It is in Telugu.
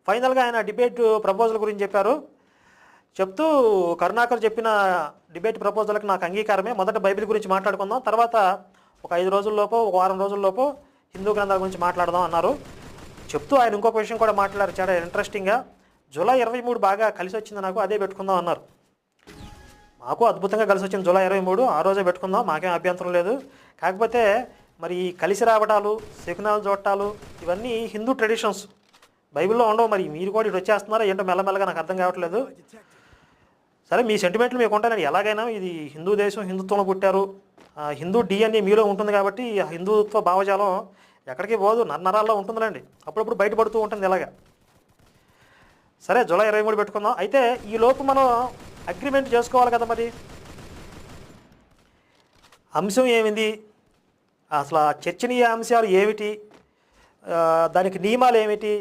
ఫైనల్గా ఆయన డిబేట్ ప్రపోజల్ గురించి చెప్పారు. చెప్తూ కరుణాకర్ చెప్పిన డిబేట్ ప్రపోజల్కి నాకు అంగీకారమే, మొదట బైబిల్ గురించి మాట్లాడుకుందాం, తర్వాత ఒక 5 రోజుల్లోపో ఒక వారం రోజుల్లోపో హిందూ గ్రంథాల గురించి మాట్లాడదాం అన్నారు. చెప్తూ ఆయన ఇంకొక విషయం కూడా మాట్లాడారు చాలా ఇంట్రెస్టింగ్గా. జూలై 23 బాగా కలిసి వచ్చింది నాకు, అదే పెట్టుకుందాం అన్నారు. మాకు అద్భుతంగా కలిసి వచ్చింది జూలై 23, ఆ రోజే పెట్టుకుందాం, మాకేం అభ్యంతరం లేదు. కాకపోతే మరి కలిసి రావటాలు, శకునాలు చూడటాలు ఇవన్నీ హిందూ ట్రెడిషన్స్, బైబిల్లో ఉండవు. మరి మీరు కూడా ఇటు వచ్చేస్తున్నారా ఏంటో మెల్లమెల్లగా నాకు అర్థం కావట్లేదు. సరే మీ సెంటిమెంట్లు మీకు ఉంటాయండి, ఎలాగైనా ఇది హిందూ దేశం, హిందుత్వంలో పుట్టారు, హిందూ డిఎన్ఏ మీలో ఉంటుంది కాబట్టి ఆ హిందుత్వ భావజాలం ఎక్కడికి పోదు, నన్నరాల్లో ఉంటుందిలేండి, అప్పుడప్పుడు బయటపడుతూ ఉంటుంది ఇలాగా. సరే జూలై 23 పెట్టుకుందాం. అయితే ఈ లోపు మనం అగ్రిమెంట్ చేసుకోవాలి కదా, మరి అంశం ఏమిటి, అసలు చర్చనీయ అంశాలు ఏమిటి, దానికి నియమాలు ఏమిటి,